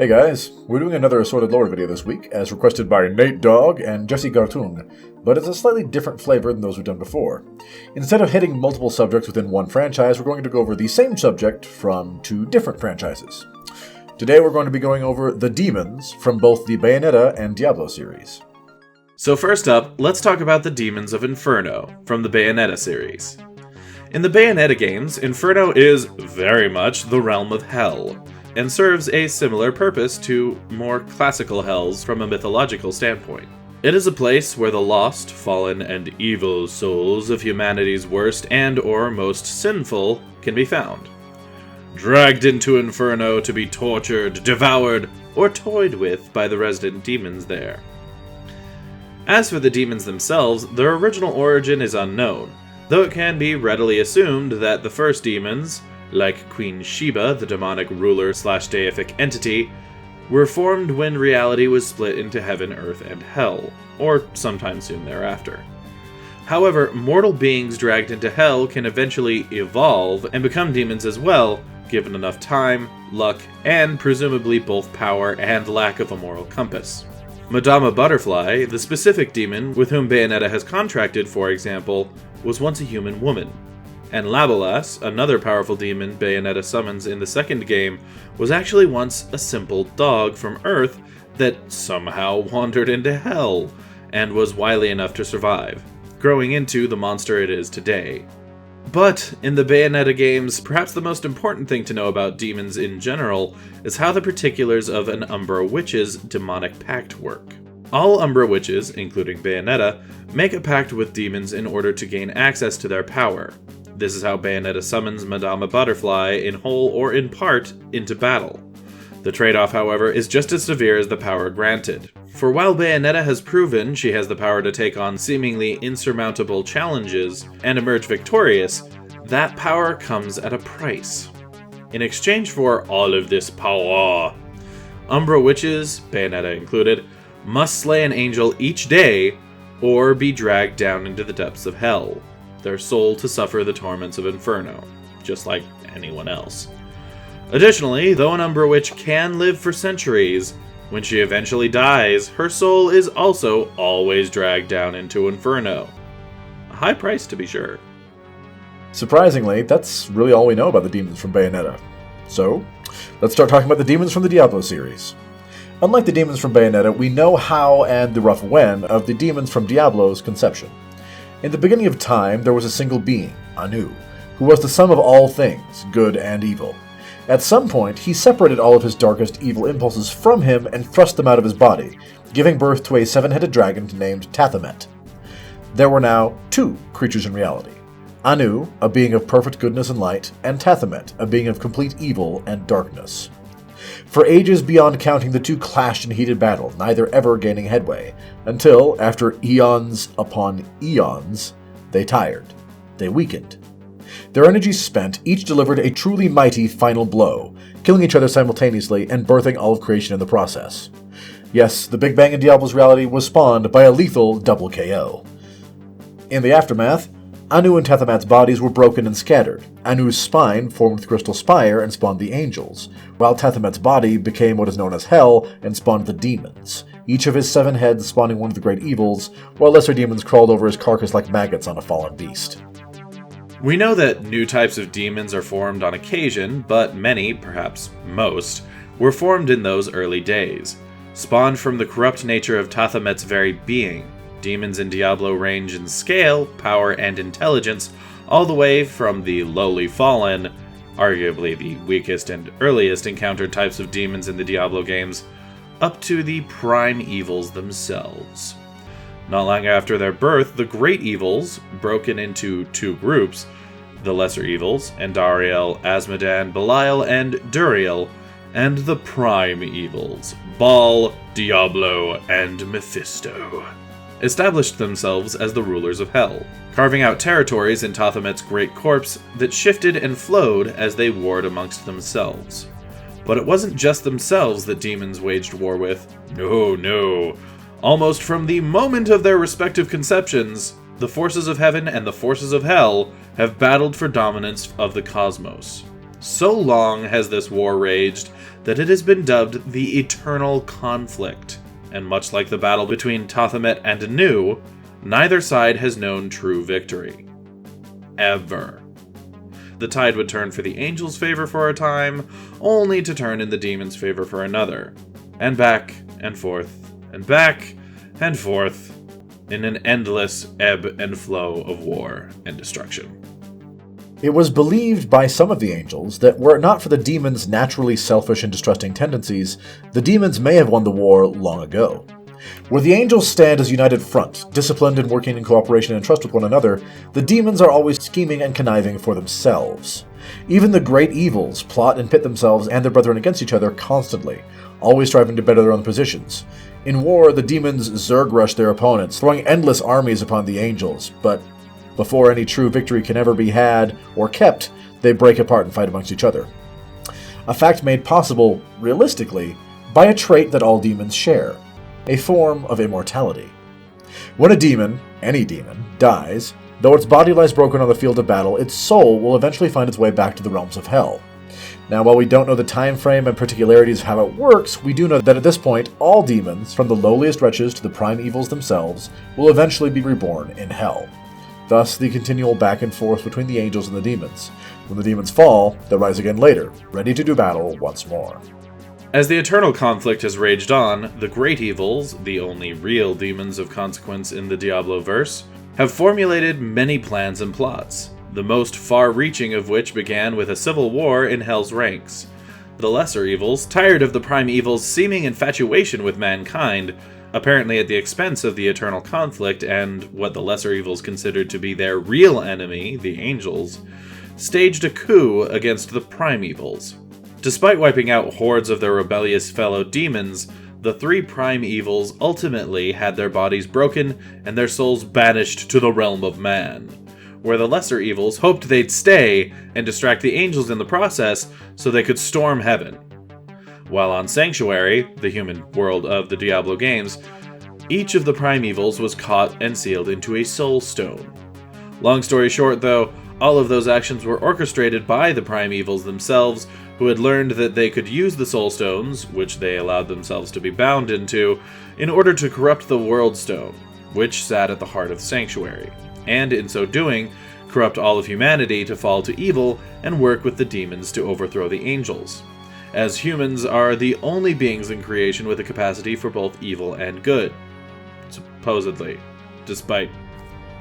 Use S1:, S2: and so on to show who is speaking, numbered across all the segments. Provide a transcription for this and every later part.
S1: Hey guys, we're doing another Assorted lore video this week, as requested by Nate Dogg and Jesse Gartung, but it's a slightly different flavor than those we've done before. Instead of hitting multiple subjects within one franchise, we're going to go over the same subject from two different franchises. Today we're going to be going over the demons from both the Bayonetta and Diablo series.
S2: So first up, let's talk about the demons of Inferno from the Bayonetta series. In the Bayonetta games, Inferno is very much the realm of hell, and serves a similar purpose to more classical hells from a mythological standpoint. It is a place where the lost, fallen, and evil souls of humanity's worst and or most sinful can be found. Dragged into Inferno to be tortured, devoured, or toyed with by the resident demons there. As for the demons themselves, their original origin is unknown, though it can be readily assumed that the first demons, like Queen Sheba, the demonic ruler/deific entity, were formed when reality was split into heaven, earth, and hell, or sometime soon thereafter. However, mortal beings dragged into hell can eventually evolve and become demons as well, given enough time, luck, and presumably both power and lack of a moral compass. Madama Butterfly, the specific demon with whom Bayonetta has contracted, for example, was once a human woman. And Labolas, another powerful demon Bayonetta summons in the second game, was actually once a simple dog from Earth that somehow wandered into Hell, and was wily enough to survive, growing into the monster it is today. But in the Bayonetta games, perhaps the most important thing to know about demons in general is how the particulars of an Umbra Witch's demonic pact work. All Umbra Witches, including Bayonetta, make a pact with demons in order to gain access to their power. This is how Bayonetta summons Madama Butterfly in whole or in part into battle. The trade-off, however, is just as severe as the power granted. For while Bayonetta has proven she has the power to take on seemingly insurmountable challenges and emerge victorious, that power comes at a price. In exchange for all of this power, Umbra Witches, Bayonetta included, must slay an angel each day or be dragged down into the depths of hell, their soul to suffer the torments of Inferno, just like anyone else. Additionally, though an Umbra Witch can live for centuries, when she eventually dies, her soul is also always dragged down into Inferno. A high price, to be sure.
S1: Surprisingly, that's really all we know about the demons from Bayonetta. So, let's start talking about the demons from the Diablo series. Unlike the demons from Bayonetta, we know how and the rough when of the demons from Diablo's conception. In the beginning of time, there was a single being, Anu, who was the sum of all things, good and evil. At some point, he separated all of his darkest evil impulses from him and thrust them out of his body, giving birth to a seven-headed dragon named tm&m. There were now two creatures in reality. Anu, a being of perfect goodness and light, and tm&m, a being of complete evil and darkness. For ages beyond counting, the two clashed in heated battle, neither ever gaining headway, until, after eons upon eons, they tired. They weakened. Their energies spent, each delivered a truly mighty final blow, killing each other simultaneously and birthing all of creation in the process. Yes, the Big Bang in Diablo's reality was spawned by a lethal double KO. In the aftermath, Anu and tm&m's bodies were broken and scattered. Anu's spine formed the Crystal Spire and spawned the angels, while tm&m's body became what is known as Hell and spawned the demons, each of his 7 heads spawning one of the great evils, while lesser demons crawled over his carcass like maggots on a fallen beast.
S2: We know that new types of demons are formed on occasion, but many, perhaps most, were formed in those early days. Spawned from the corrupt nature of tm&m's very being, demons in Diablo range in scale, power, and intelligence, all the way from the lowly fallen, arguably the weakest and earliest encountered types of demons in the Diablo games, up to the prime evils themselves. Not long after their birth, the great evils, broken into two groups, the lesser evils, Andariel, Asmodan, Belial, and Duriel, and the prime evils, Baal, Diablo, and Mephisto, established themselves as the rulers of Hell, carving out territories in tm&m's great corpse that shifted and flowed as they warred amongst themselves. But it wasn't just themselves that demons waged war with. No. Almost from the moment of their respective conceptions, the forces of heaven and the forces of hell have battled for dominance of the cosmos. So long has this war raged that it has been dubbed the Eternal Conflict, and much like the battle between Tophet and Anu, neither side has known true victory. Ever. The tide would turn for the angels' favor for a time, only to turn in the demons' favor for another. And back and forth, and back and forth, in an endless ebb and flow of war and destruction.
S1: It was believed by some of the angels that were it not for the demons' naturally selfish and distrusting tendencies, the demons may have won the war long ago. Where the angels stand as a united front, disciplined and working in cooperation and trust with one another, the demons are always scheming and conniving for themselves. Even the great evils plot and pit themselves and their brethren against each other constantly, always striving to better their own positions. In war, the demons zerg rush their opponents, throwing endless armies upon the angels, but before any true victory can ever be had or kept, they break apart and fight amongst each other. A fact made possible, realistically, by a trait that all demons share: a form of immortality. When a demon, any demon, dies, though its body lies broken on the field of battle, its soul will eventually find its way back to the realms of hell. Now, while we don't know the time frame and particularities of how it works, we do know that at this point, all demons, from the lowliest wretches to the prime evils themselves, will eventually be reborn in hell. Thus, the continual back and forth between the angels and the demons. When the demons fall, they'll rise again later, ready to do battle once more.
S2: As the eternal conflict has raged on, the great evils, the only real demons of consequence in the Diablo-verse, have formulated many plans and plots, the most far-reaching of which began with a civil war in Hell's ranks. The lesser evils, tired of the prime evil's seeming infatuation with mankind, apparently at the expense of the eternal conflict and what the lesser evils considered to be their real enemy, the angels, staged a coup against the prime evils. Despite wiping out hordes of their rebellious fellow demons, the three prime evils ultimately had their bodies broken and their souls banished to the realm of man, where the lesser evils hoped they'd stay and distract the angels in the process so they could storm heaven. While on Sanctuary, the human world of the Diablo games, each of the prime evils was caught and sealed into a soul stone. Long story short, though, all of those actions were orchestrated by the prime evils themselves, who had learned that they could use the soul stones, which they allowed themselves to be bound into, in order to corrupt the world stone, which sat at the heart of the Sanctuary, and in so doing, corrupt all of humanity to fall to evil and work with the demons to overthrow the angels, as humans are the only beings in creation with a capacity for both evil and good. Supposedly, despite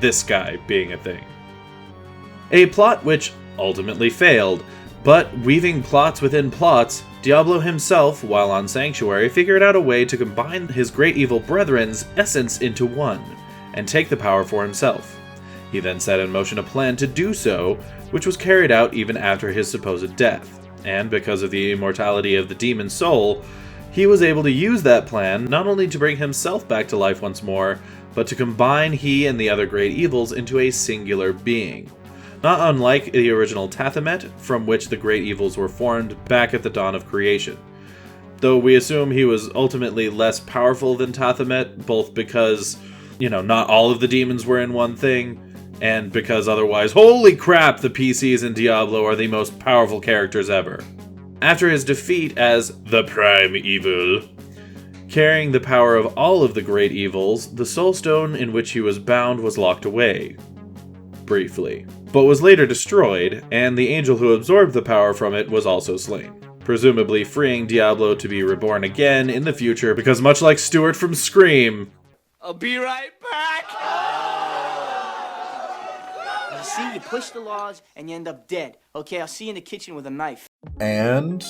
S2: this guy being a thing. A plot which ultimately failed, but weaving plots within plots, Diablo himself, while on Sanctuary, figured out a way to combine his great evil brethren's essence into one, and take the power for himself. He then set in motion a plan to do so, which was carried out even after his supposed death, and because of the immortality of the demon's soul, he was able to use that plan not only to bring himself back to life once more, but to combine he and the other great evils into a singular being. Not unlike the original Tophet, from which the great evils were formed back at the dawn of creation. Though we assume he was ultimately less powerful than Tophet, both because, not all of the demons were in one thing, and because otherwise, holy crap, the PCs in Diablo are the most powerful characters ever. After his defeat as the Prime Evil, carrying the power of all of the great evils, the Soul Stone in which he was bound was locked away. Briefly. But was later destroyed, and the angel who absorbed the power from it was also slain, presumably freeing Diablo to be reborn again in the future, because much like Stuart from Scream,
S3: I'll be right back!
S4: You see, you push the laws and you end up dead. Okay, I'll see you in the kitchen with a knife.
S1: And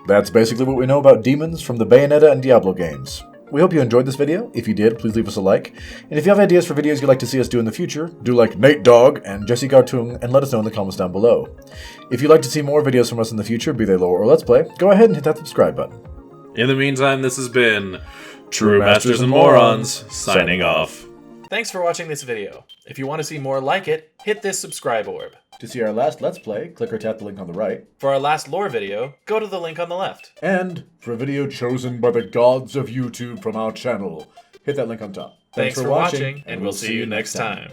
S1: that's basically what we know about demons from the Bayonetta and Diablo games. We hope you enjoyed this video. If you did, please leave us a like. And if you have ideas for videos you'd like to see us do in the future, do like Nate Dogg and Jesse Gartung and let us know in the comments down below. If you'd like to see more videos from us in the future, be they lore or Let's Play, go ahead and hit that subscribe button.
S2: In the meantime, this has been True Masters and Morons, signing off.
S3: Thanks for watching this video. If you want to see more like it, hit this subscribe orb.
S1: To see our last Let's Play, click or tap the link on the right.
S3: For our last lore video, go to the link on the left.
S1: And for a video chosen by the gods of YouTube from our channel, hit that link on top.
S3: Thanks for watching, and we'll see you next time.